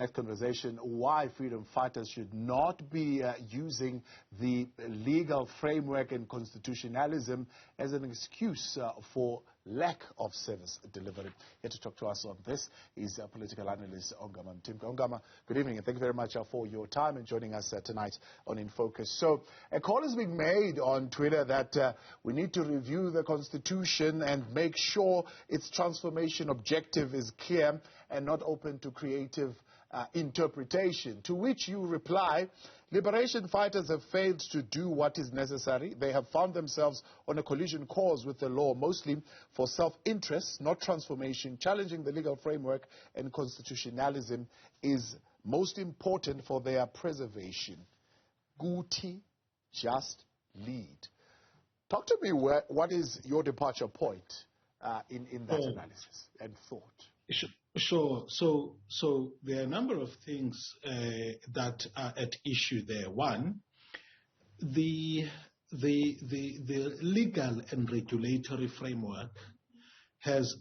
Next conversation, why freedom fighters should not be using the legal framework and constitutionalism as an excuse for lack of service delivery. Here to talk to us on this is political analyst Ongama Mtimka. Ongama, good evening and thank you very much for your time and joining us tonight on In Focus. So a call is being made on Twitter that we need to review the Constitution and make sure its transformation objective is clear and not open to creative interpretation. To which you reply, liberation fighters have failed to do what is necessary. They have found themselves on a collision course with the law, mostly for self-interest, not transformation. Challenging the legal framework and constitutionalism is most important for their preservation. Guti, just lead. Talk to me, what is your departure point in that analysis and thought? Sure. So there are a number of things that are at issue there. One, the legal and regulatory framework has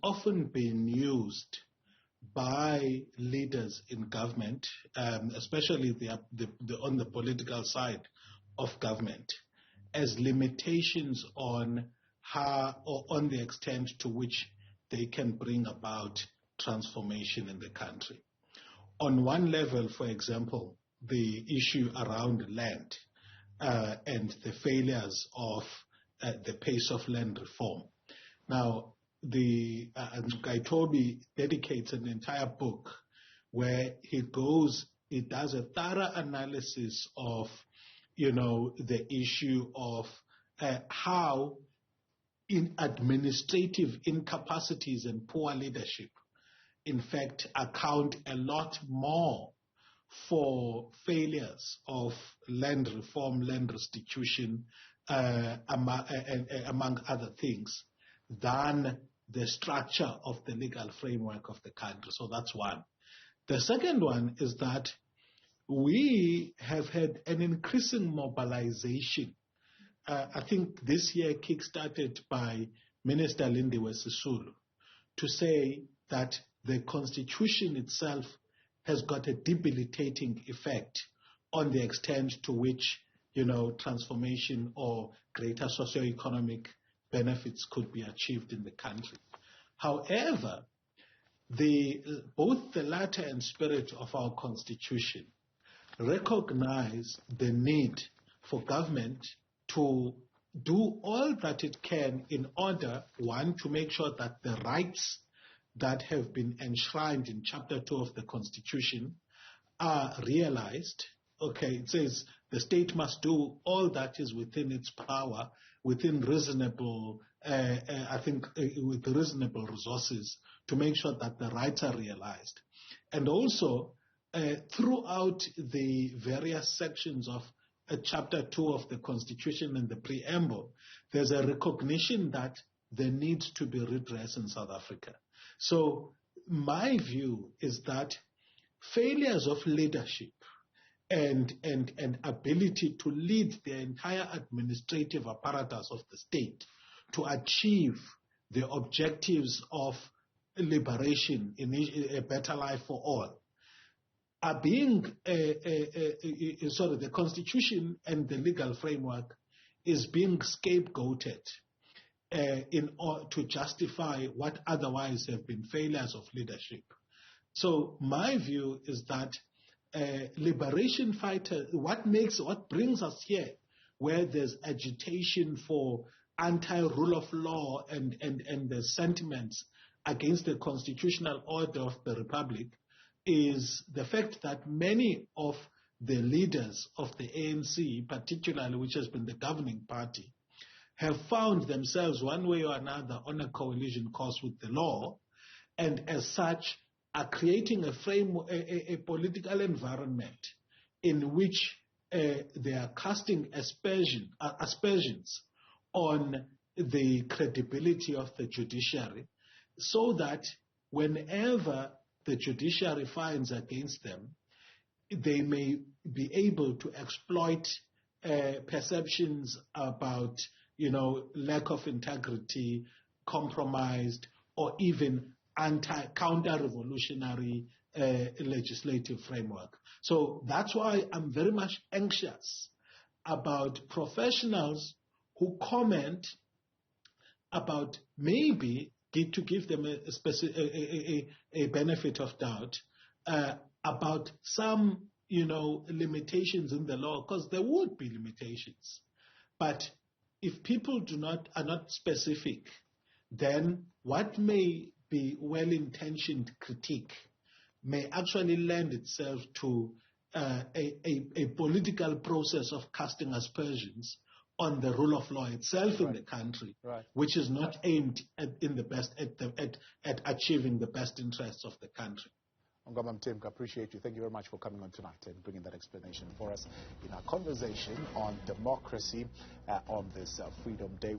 often been used by leaders in government, especially on the political side of government, as limitations on how or on the extent to which they can bring about transformation in the country. On one level, for example, the issue around land and the failures of the pace of land reform. Now, Gaitobi dedicates an entire book where he does a thorough analysis of, the issue of how in administrative incapacities and poor leadership, in fact, account a lot more for failures of land reform, land restitution, among other things, than the structure of the legal framework of the country. So that's one. The second one is that we have had an increasing mobilization. I think this year kick-started by Minister Lindiwe Sisulu to say that the Constitution itself has got a debilitating effect on the extent to which, transformation or greater socioeconomic benefits could be achieved in the country. However, both the letter and spirit of our Constitution recognize the need for government to do all that it can in order, one, to make sure that the rights that have been enshrined in Chapter 2 of the Constitution are realized. Okay, it says the state must do all that is within its power, within reasonable, with reasonable resources to make sure that the rights are realized. And also, throughout the various sections of Chapter 2 of the Constitution and the preamble, there's a recognition that there needs to be redress in South Africa. So my view is that failures of leadership and ability to lead the entire administrative apparatus of the state to achieve the objectives of liberation in a better life for all are being, the Constitution and the legal framework is being scapegoated to justify what otherwise have been failures of leadership. So my view is that liberation fighter, what brings us here, where there's agitation for anti-rule of law and the sentiments against the constitutional order of the Republic, is the fact that many of the leaders of the ANC, particularly which has been the governing party, have found themselves one way or another on a collision course with the law, and as such are creating a political environment in which they are casting aspersions on the credibility of the judiciary, so that whenever the judiciary finds against them, they may be able to exploit perceptions about, lack of integrity, compromised, or even counter-revolutionary legislative framework. So that's why I'm very much anxious about professionals who comment about maybe to give them a benefit of doubt about some, limitations in the law, because there would be limitations. But if people are not specific, then what may be well-intentioned critique may actually lend itself to a political process of casting aspersions on the rule of law itself in the country, which is not aimed at achieving the best interests of the country. Ongama Mtimka, appreciate you. Thank you very much for coming on tonight and bringing that explanation for us in our conversation on democracy on this Freedom Day.